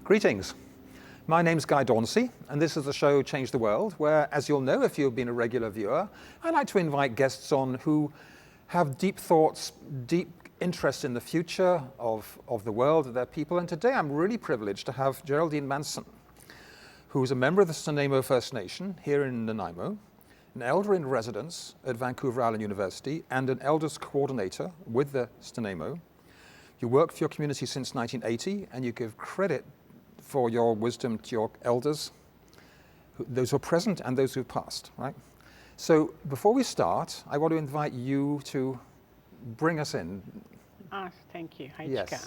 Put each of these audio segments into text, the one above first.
Greetings. My name's Guy Dauncey, and this is the show Change the World, where, as you'll know if you've been a regular viewer, I like to invite guests on who have deep thoughts, deep interest in the future of the world, of their people. And today I'm really privileged to have Geraldine Manson, who is a member of the Snuneymuxw First Nation here in Nanaimo, an elder in residence at Vancouver Island University, and an elders coordinator with the Snuneymuxw. You work for your community since 1980, and you give credit for your wisdom to your elders, those who are present and those who have passed, right? So before we start, I want to invite you to bring us in. Thank you. Hi, Yes. Chica.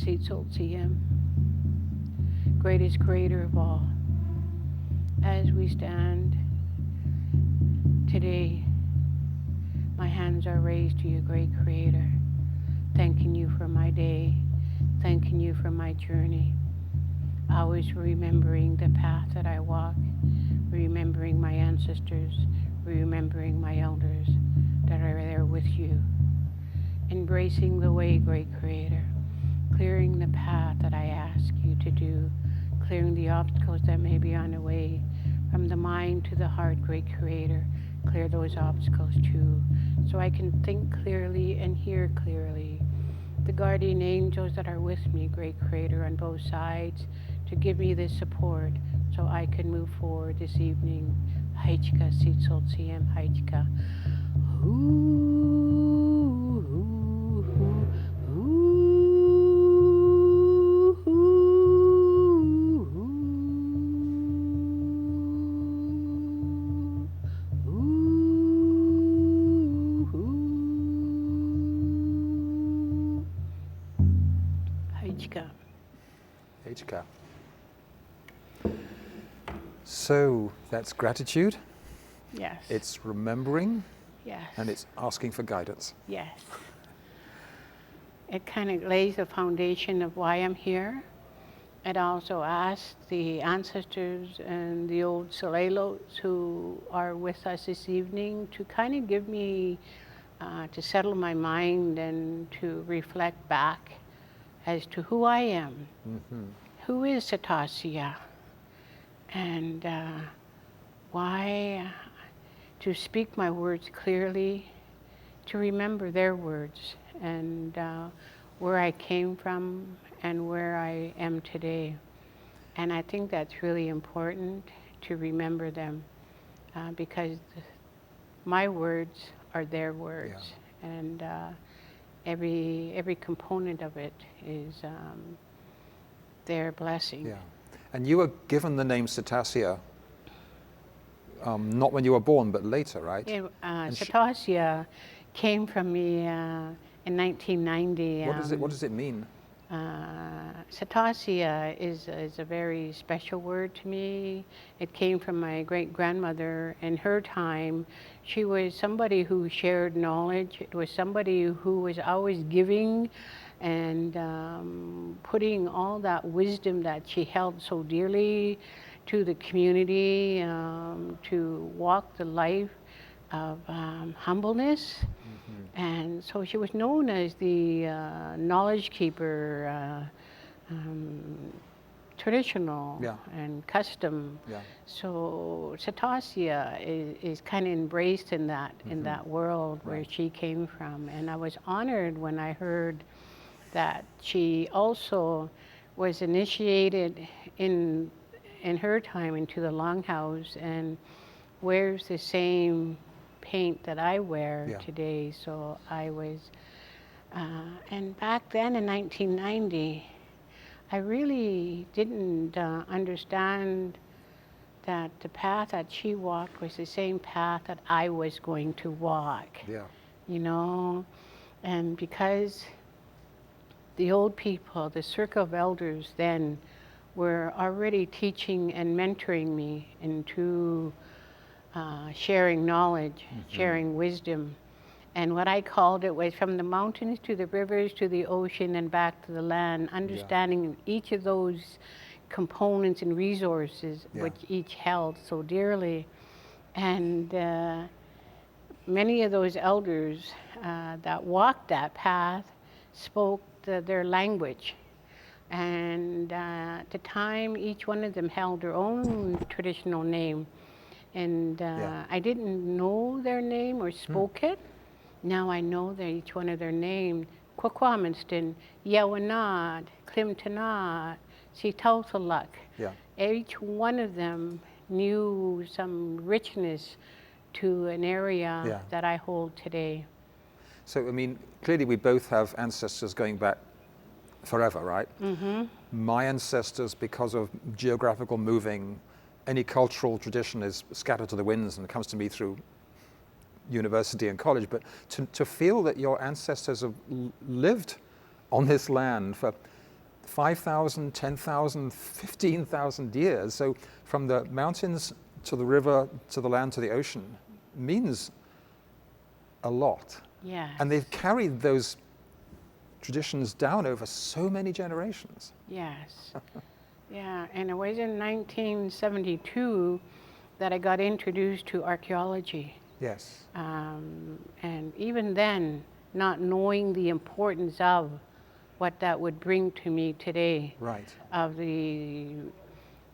Cetacea, greatest creator of all. As we stand today, my hands are raised to you, great creator, thanking you for my day, thanking you for my journey, always remembering the path that I walk, remembering my ancestors, remembering my elders that are there with you, embracing the way, great creator, clearing the path that I ask you to do, clearing the obstacles that may be on the way, from the mind to the heart, great creator, clear those obstacles too, so I can think clearly and hear clearly. The guardian angels that are with me, great creator, on both sides, to give me this support so I can move forward this evening. Haichka, Cetacea, Haichka. Haichka. So that's gratitude. Yes. It's remembering. Yes. And it's asking for guidance. Yes. It kind of lays the foundation of why I'm here. It also asks the ancestors and the old Solelos who are with us this evening to kind of give me, to settle my mind and to reflect back as to who I am. Mm-hmm. Who is Cetacea? And why to speak my words clearly, to remember their words, and where I came from and where I am today. And I think that's really important to remember them, because my words are their words. Yeah. And every component of it is their blessing. Yeah. And you were given the name Cetacea not when you were born, but later, right? Yeah, Cetacea came from me in 1990. What does it mean? Cetacea is a very special word to me. It came from my great-grandmother. In her time, she was somebody who shared knowledge. It was somebody who was always giving and putting all that wisdom that she held so dearly to the community, to walk the life of humbleness. Mm-hmm. And so she was known as the knowledge keeper, traditional Yeah. and custom. Yeah. So Cetacea is kind of embraced in that world where Right. she came from. And I was honored when I heard that she also was initiated in her time into the Longhouse and wears the same paint that I wear Yeah. today. So I was, and back then in 1990, I really didn't understand that the path that she walked was the same path that I was going to walk, Yeah. you know? And because the old people, the circle of elders then, were already teaching and mentoring me into sharing knowledge, sharing wisdom. And what I called it was from the mountains to the rivers to the ocean and back to the land, understanding each of those components and resources which each held so dearly. And many of those elders that walked that path spoke their language. And at the time, each one of them held their own traditional name. And I didn't know their name or spoke it. Now I know that each one of their names, Kwakwamiston, Yawanad, Klimtanad, Sitautaluk. Yeah. Each one of them knew some richness to an area that I hold today. So, I mean, clearly we both have ancestors going back forever, right? Mm-hmm. My ancestors, because of geographical moving, any cultural tradition is scattered to the winds and comes to me through university and college. But to feel that your ancestors have lived on this land for 5,000, 10,000, 15,000 years, so from the mountains to the river, to the land, to the ocean, means a lot. Yeah. And they've carried those traditions down over so many generations. Yes. Yeah, and it was in 1972 that I got introduced to archaeology. Yes. And even then, not knowing the importance of what that would bring to me today. Right. Of the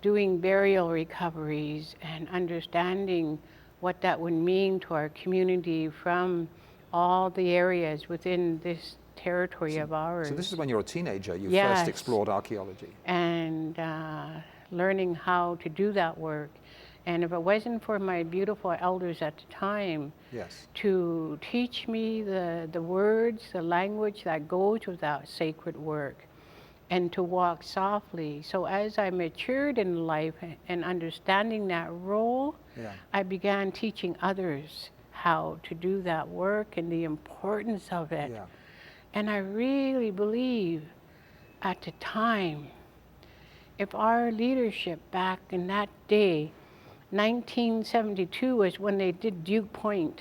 doing burial recoveries and understanding what that would mean to our community from all the areas within this territory of ours. So this is when you're a teenager, you Yes. first explored archaeology. And learning how to do that work. And if it wasn't for my beautiful elders at the time to teach me the words, the language that goes with that sacred work, and to walk softly. So as I matured in life and understanding that role, I began teaching others how to do that work and the importance of it. Yeah. And I really believe at the time, if our leadership back in that day, 1972 was when they did Duke Point.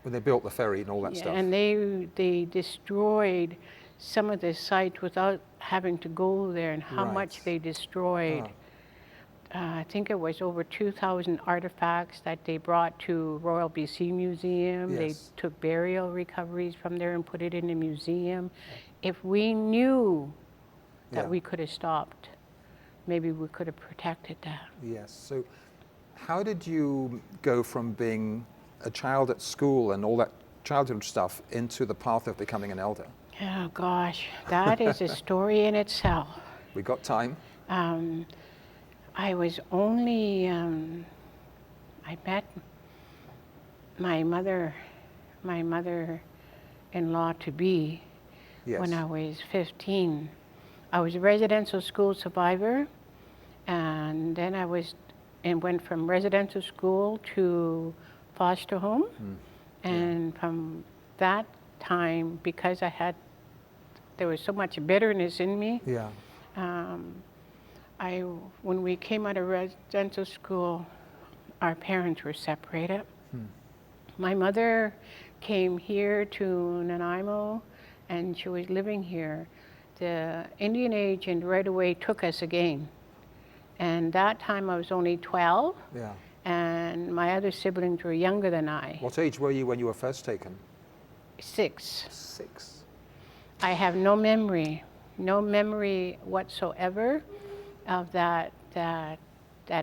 When they built the ferry and all that stuff. And they destroyed some of the sites without having to go there, and how much they destroyed. I think it was over 2,000 artifacts that they brought to Royal BC Museum. They took burial recoveries from there and put it in a museum. If we knew that we could have stopped, maybe we could have protected that. Yes. So how did you go from being a child at school and all that childhood stuff into the path of becoming an elder? Oh gosh, that is a story in itself. We got time. I was only, I met my mother-in-law to be when I was 15. I was a residential school survivor, and then I went from residential school to foster home. And from that time, because there was so much bitterness in me, when we came out of residential school, our parents were separated. My mother came here to Nanaimo, and she was living here. The Indian agent right away took us again. And that time I was only 12, and my other siblings were younger than I. What age were you when you were first taken? 6. 6. I have no memory whatsoever of that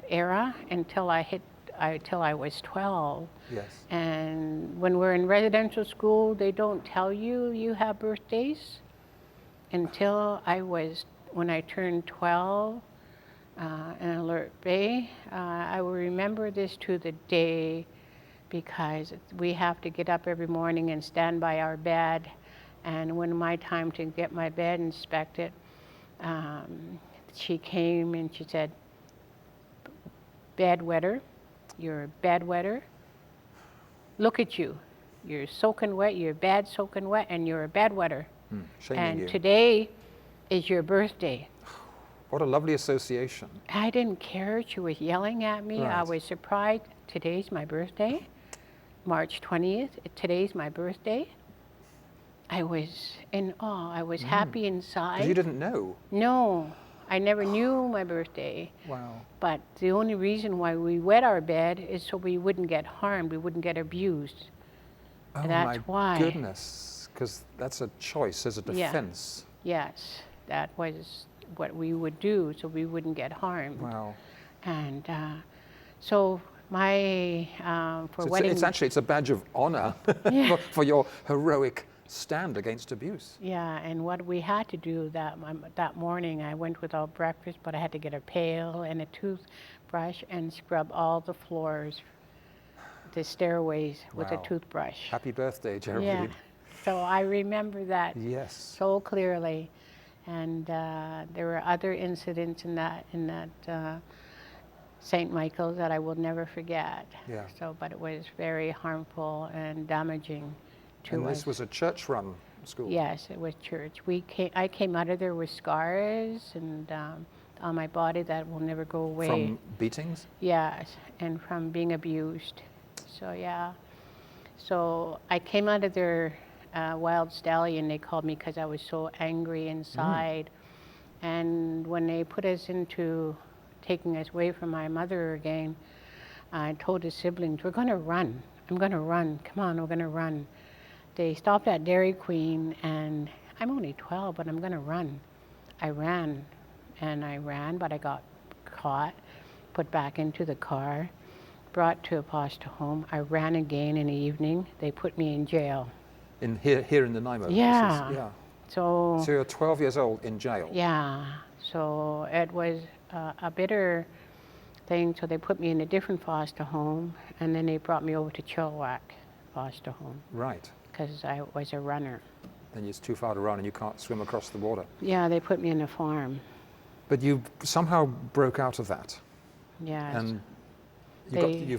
era until I was 12. Yes. And when we're in residential school, they don't tell you have birthdays until when I turned 12 in Alert Bay. I will remember this to the day because we have to get up every morning and stand by our bed. And when my time to get my bed inspected, she came and she said, "Bedwetter, you're a bedwetter. Look at you. You're soaking wet, you're bad soaking wet, and you're a bedwetter. Shaming And you. today is your birthday." What a lovely association. I didn't care. She was yelling at me. I Right. was surprised. Today's my birthday, March 20th. Today's my birthday. I was in awe. I was happy inside. 'Cause you didn't know. No, I never knew my birthday. Wow. But the only reason why we wet our bed is so we wouldn't get harmed, we wouldn't get abused. Oh That's my why. goodness. Because that's a choice as a Yeah. defense. Yes, that was what we would do so we wouldn't get harmed. Wow. And so my, for So wedding. it's a badge of honor Yeah. for your heroic stand against abuse. Yeah, and what we had to do that morning, I went without breakfast, but I had to get a pail and a toothbrush and scrub all the floors, the stairways with a Wow. toothbrush. Happy birthday, Yeah, Geraldine. so I remember that Yes. so clearly, and there were other incidents in that St. Michael's that I will never forget. Yeah. So, but it was very harmful and damaging to And us. this was a church-run school. Yes, it was church. I came out of there with scars and on my body that will never go away. From beatings? Yes, and from being abused. So yeah. So I came out of there wild stallion, they called me, because I was so angry inside. And when they put us into taking us away from my mother again, I told the siblings, "We're going to run. I'm going to run. Come on, we're going to run." They stopped at Dairy Queen, and I'm only 12, but I'm going to run. I ran, but I got caught, put back into the car, brought to a foster home. I ran again in the evening. They put me in jail. Here in Nanaimo? Yeah. Yeah. So So you're 12 years old in jail? yeah, so it was a bitter thing. So they put me in a different foster home, and then they brought me over to Chilliwack foster home Right. because I was a runner. Then it's too far to run and you can't swim across the water. Yeah, they put me in a farm. But you somehow broke out of that. Yes. And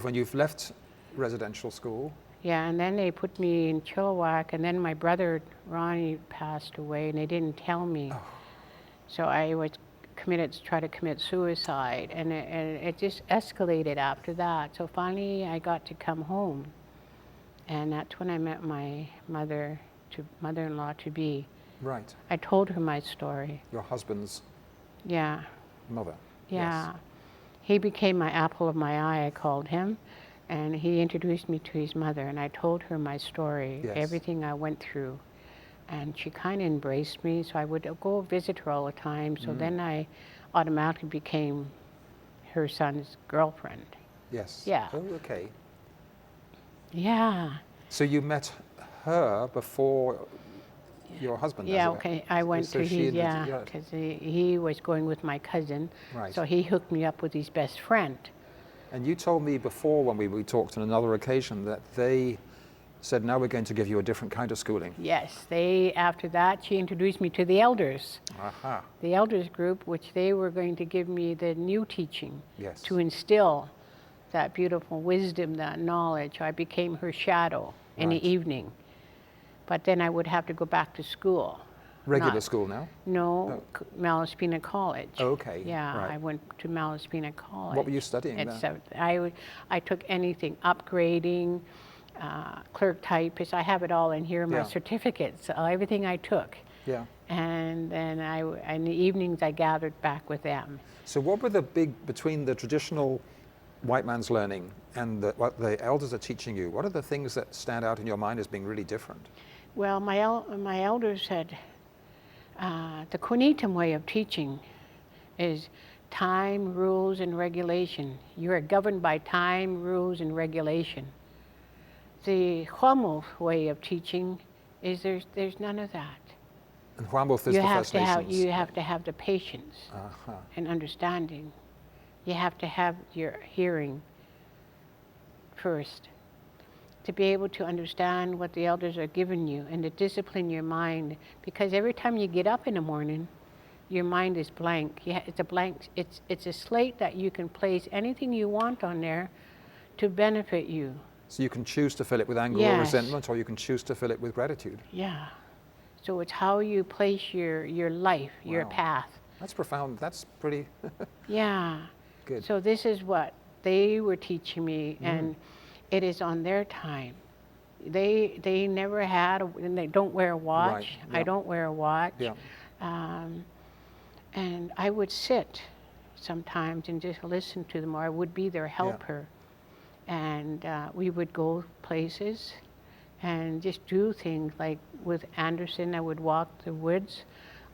when you've left residential school, Yeah, and then they put me in Chilliwack, and then my brother Ronnie passed away, and they didn't tell me. So I was committed to try to commit suicide, and it just escalated after that. So finally, I got to come home, and that's when I met my mother-in-law to be. right, I told her my story. your husband's Yeah, mother. yeah. He became my apple of my eye, I called him. And he introduced me to his mother, and I told her my story, Yes. everything I went through. And she kind of embraced me, so I would go visit her all the time. So then I automatically became her son's girlfriend. Yes. Yeah. Oh, okay. Yeah. So you met her before your husband? Yeah, as it were. okay. I went So to she his, introduced- yeah, because he was going with my cousin. Right. So he hooked me up with his best friend. And you told me before when we talked on another occasion that they said, now we're going to give you a different kind of schooling. Yes, after that, she introduced me to the elders. Aha. The elders group, which they were going to give me the new teaching. Yes. To instill that beautiful wisdom, that knowledge. I became her shadow in Right. the evening. But then I would have to go back to school. Regular Not- school now? No, Malaspina College. Oh, okay, Yeah, right. I went to Malaspina College. What were you studying At there? 7th. I took anything, upgrading, clerk typist. I have it all in here, my Yeah. certificates, everything I took. Yeah. And then in the evenings, I gathered back with them. So what were between the traditional white man's learning and what the elders are teaching you, what are the things that stand out in your mind as being really different? Well, my elders said, the Quinitam way of teaching is time, rules, and regulation. You are governed by time, rules, and regulation. The Hwamov way of teaching is there's none of that. And Hwamov is the First Nations. You have to have the patience and understanding. You have to have your hearing first to be able to understand what the elders are giving you and to discipline your mind. Because every time you get up in the morning, your mind is blank. It's a blank. It's a slate that you can place anything you want on there to benefit you. So you can choose to fill it with anger or resentment, or you can choose to fill it with gratitude. Yeah. So it's how you place your life, your path. That's profound. That's pretty Yeah. good. So this is what they were teaching me, and it is on their time. They never had, and they don't wear a watch. Right. Yeah. I don't wear a watch. Yeah. And I would sit sometimes and just listen to them, or I would be their helper. And we would go places and just do things. Like with Anderson, I would walk the woods.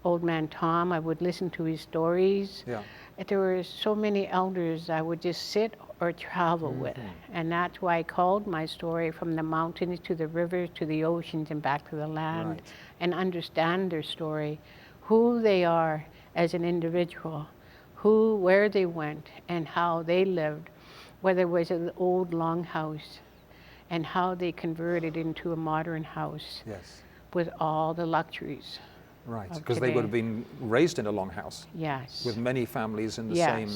Old Man Tom, I would listen to his stories. Yeah. There were so many elders I would just sit or travel with. And that's why I called my story From the Mountains to the Rivers to the Oceans and Back to the Land, and understand their story, who they are as an individual, where they went and how they lived, whether it was an old longhouse and how they converted into a modern house with all the luxuries. Right, because they would have been raised in a longhouse. Yes. With many families in the same,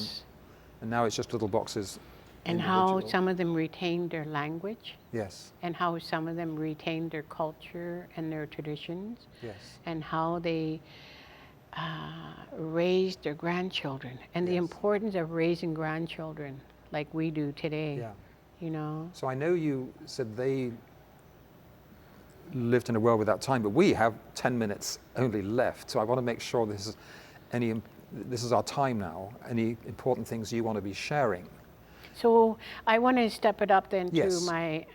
and now it's just little boxes. And how some of them retained their language. Yes. And how some of them retained their culture and their traditions. Yes. And how they raised their grandchildren, and the importance of raising grandchildren like we do today. Yeah. You know. So I know you said they lived in a world without time, but we have 10 minutes only left. So I want to make sure this is our time now. Any important things you want to be sharing? So I want to step it up then to my.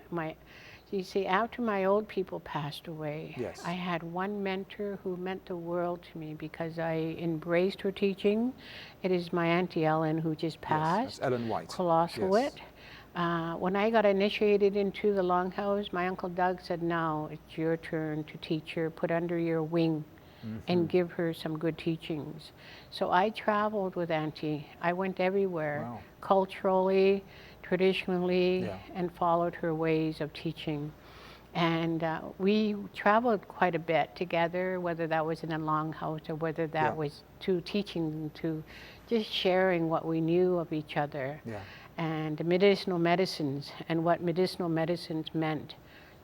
You see, after my old people passed away, I had one mentor who meant the world to me because I embraced her teaching. It is my Auntie Ellen, who just passed. Yes, Ellen White. Colossal. When I got initiated into the Longhouse, my Uncle Doug said, now it's your turn to teach her, put under your wing and give her some good teachings. So I traveled with Auntie. I went everywhere, culturally, traditionally, and followed her ways of teaching. And we traveled quite a bit together, whether that was in a longhouse or whether that was to teaching, to just sharing what we knew of each other. And the medicinal medicines and what medicinal medicines meant,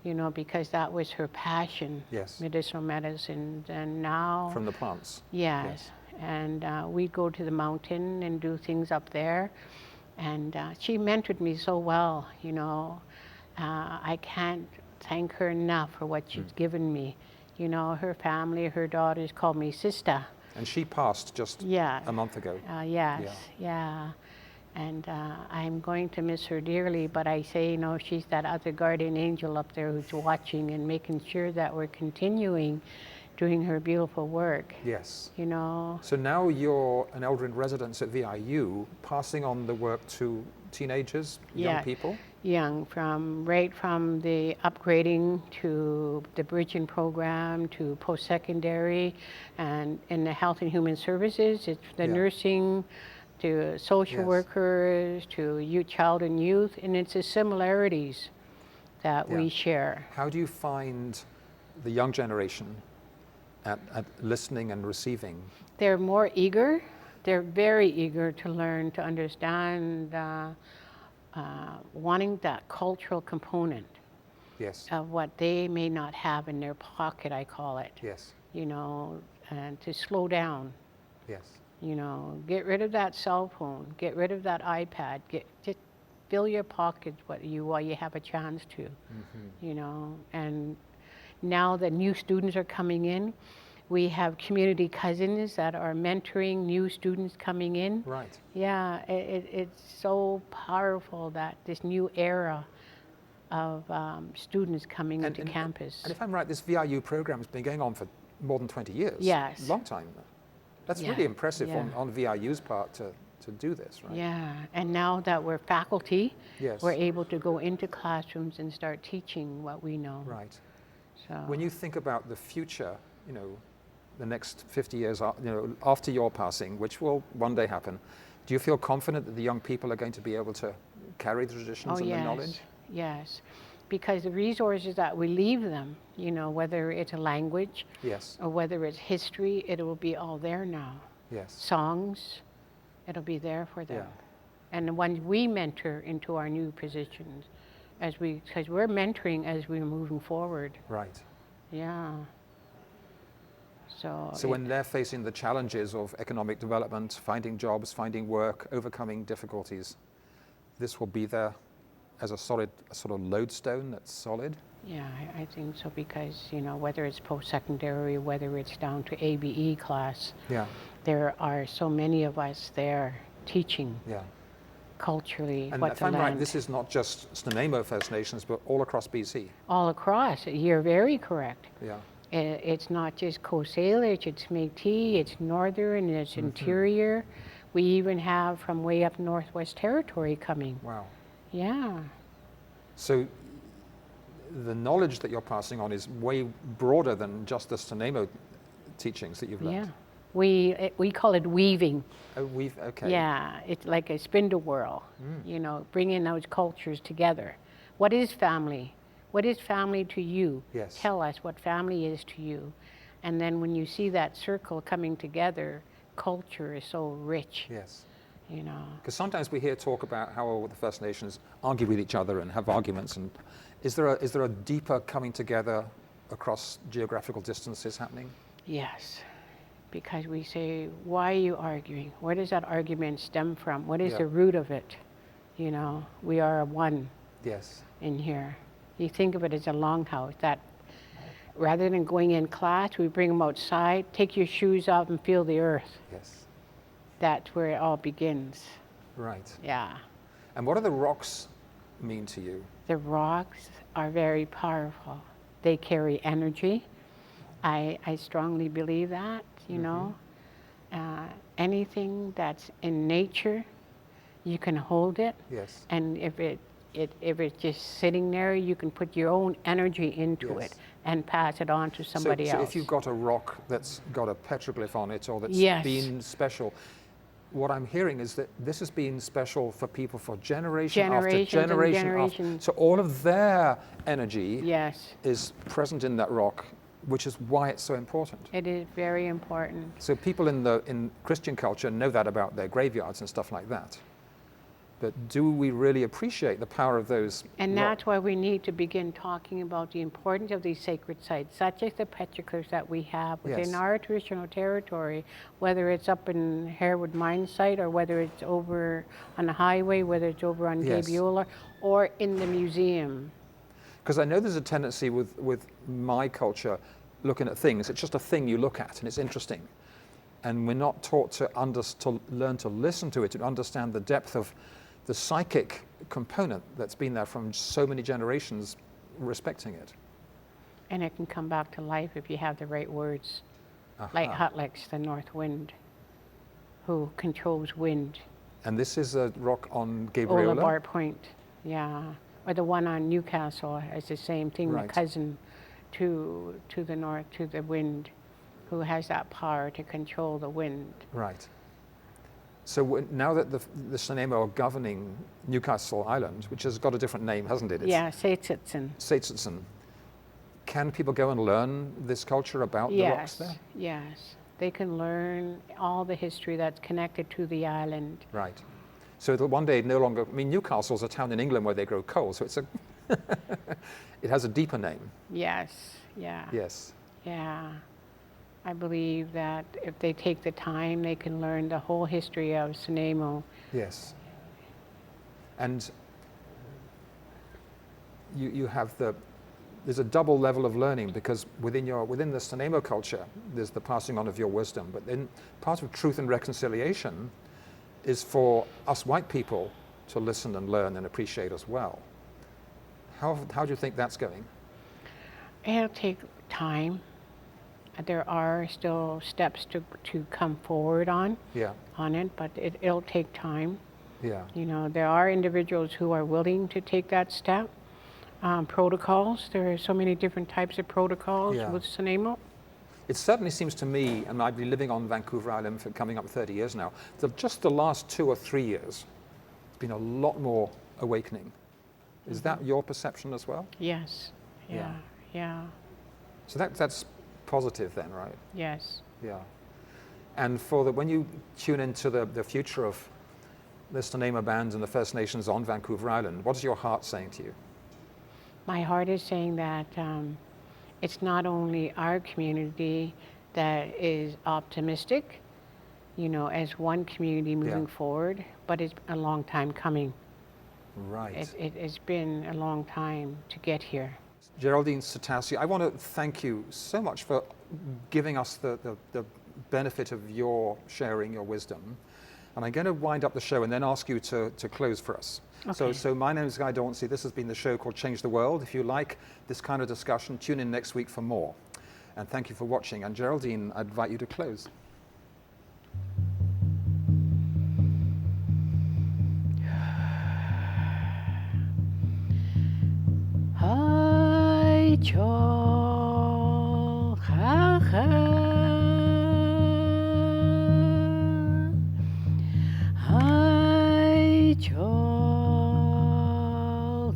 you know, because that was her passion, medicinal medicines. And now... From the plants. Yes. And we'd go to the mountain and do things up there. And she mentored me so well, you know. I can't thank her enough for what she's given me. You know, her family, her daughters called me sister. And she passed just a month ago. And I'm going to miss her dearly, but I say, you know, she's that other guardian angel up there who's watching and making sure that we're continuing doing her beautiful work. Yes. You know. So now you're an elder in residence at VIU, passing on the work to teenagers, young people? Young, right from the upgrading to the bridging program to post-secondary, and in the health and human services, it's the nursing, to social workers, to youth, child and youth, and it's the similarities that we share. How do you find the young generation at listening and receiving? They're more eager. They're very eager to learn, to understand, wanting that cultural component of what they may not have in their pocket, I call it. You know, and to slow down. You know, get rid of that cell phone, get rid of that iPad, just fill your pockets while you have a chance to, you know. And now that new students are coming in, we have community cousins that are mentoring new students coming in. Right. Yeah, it's so powerful that this new era of students coming into campus. And if I'm right, this VIU program has been going on for more than 20 years. Yes. Long time. That's really impressive on VIU's part to to do this, right? Yeah, and now that we're faculty, Yes. we're able to go into classrooms and start teaching what we know. Right. So When you think about the future, the next 50 years, after your passing, which will one day happen, do you feel confident that the young people are going to be able to carry the traditions and the knowledge? Yes, because the resources that we leave them, whether it's a language Yes. or whether it's history, it will be all there now. Yes. Songs, it'll be there for them. Yeah. And the ones we mentor into our new positions, because we're mentoring as we're moving forward. Right. Yeah. So when they're facing the challenges of economic development, finding jobs, finding work, overcoming difficulties, this will be there as a sort of lodestone that's solid? Yeah, I think so, because, whether it's post-secondary, whether it's down to ABE class, Yeah. there are so many of us there teaching Yeah. culturally And what if the I'm land. right, this is not just Snuneymuxw First Nations, but all across BC. All across, you're very correct. Yeah. It's not just Coast Salish, it's Métis, it's Northern, it's Interior. We even have from way up Northwest Territory coming. Wow. Yeah. So the knowledge that you're passing on is way broader than just the Snuneymuxw teachings that you've learned. Yeah. We call it weaving. Oh, okay. Yeah, it's like a spindle whirl, bringing those cultures together. What is family? What is family to you? Yes. Tell us what family is to you. And then when you see that circle coming together, culture is so rich. Yes. Because sometimes we hear talk about how the First Nations argue with each other and have arguments. And is there a deeper coming together across geographical distances happening? Yes. Because we say, why are you arguing? Where does that argument stem from? What is the root of it? We are one. Yes. In here. You think of it as a longhouse, that rather than going in class, we bring them outside, take your shoes off and feel the earth. Yes. That's where it all begins. Right. Yeah. And what do the rocks mean to you? The rocks are very powerful. They carry energy. I strongly believe that, anything that's in nature, you can hold it. Yes. And if it's just sitting there, you can put your own energy into it and pass it on to somebody else. So if you've got a rock that's got a petroglyph on it or that's been special, what I'm hearing is that this has been special for people for generation after generation. So all of their energy is present in that rock, which is why it's so important. It is very important. So people in Christian culture know that about their graveyards and stuff like that. But do we really appreciate the power of those? And that's why we need to begin talking about the importance of these sacred sites, such as the petroglyphs that we have within our traditional territory, whether it's up in Harewood Mine Site or whether it's over on the highway, whether it's over on Gabriola or in the museum. Because I know there's a tendency with my culture looking at things, it's just a thing you look at and it's interesting. And we're not taught to learn to listen to it, to understand the depth of the psychic component that's been there from so many generations respecting it. And it can come back to life if you have the right words. Like Hutlex, the north wind, who controls wind. And this is a rock on Gabriola? Olabar Point, yeah. Or the one on Newcastle is the same thing, the cousin to the north, to the wind, who has that power to control the wind. Right. So now that the Snuneymuxw are governing Newcastle Island, which has got a different name, hasn't it? Cetacea. Can people go and learn this culture about the rocks there? Yes. They can learn all the history that's connected to the island. Right. So it'll one day no longer, Newcastle's a town in England where they grow coal, so it's it has a deeper name. Yes, yeah. Yes. Yeah. I believe that if they take the time, they can learn the whole history of Snuneymuxw. Yes. And you have there's a double level of learning, because within the Snuneymuxw culture, there's the passing on of your wisdom, but then part of truth and reconciliation is for us white people to listen and learn and appreciate as well. How do you think that's going? It'll take time. there are still steps to come forward on it, but it'll take time. Yeah. You know, there are individuals who are willing to take that step. Protocols, there are so many different types of protocols with Snuneymuxw. It certainly seems to me, and I've been living on Vancouver Island for coming up 30 years now, that just the last 2 or 3 years, there's been a lot more awakening. Is that your perception as well? Yes. Yeah. So that's positive then, right? Yes. Yeah. And when you tune into the future of the Snuneymuxw bands and the First Nations on Vancouver Island, what is your heart saying to you? My heart is saying that it's not only our community that is optimistic, you know, as one community moving forward, but it's a long time coming. Right. It's been a long time to get here. Geraldine, Cetacea, I want to thank you so much for giving us the benefit of your sharing your wisdom. And I'm going to wind up the show and then ask you to close for us. Okay. So my name is Guy Dauncey. This has been the show called Change the World. If you like this kind of discussion, tune in next week for more. And thank you for watching. And Geraldine, I invite you to close. Hi, Joe. Ha, ha. Hi, Joe.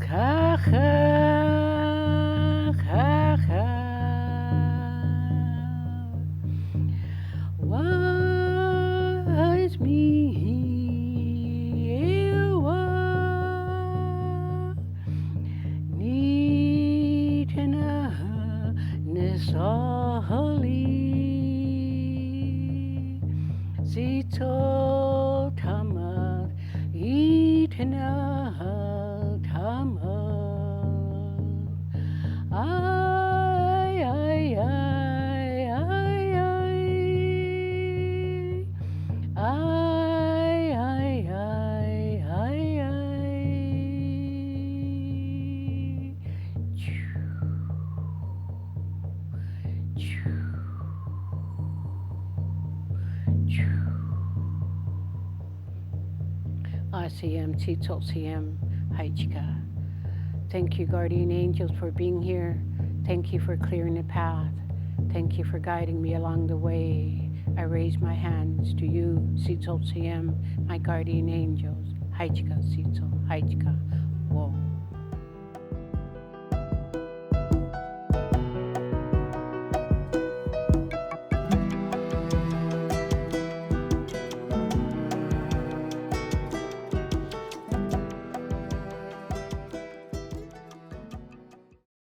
Ha, ha. Ha, ha. Was me. Zito tamat itna tamat ay ay ay ay ay ay ay ay RCM, Cetacea, Haichka. Thank you, guardian angels, for being here. Thank you for clearing the path. Thank you for guiding me along the way. I raise my hands to you, Cetacea, my guardian angels. Haichka, Cetacea, Haichka. Whoa.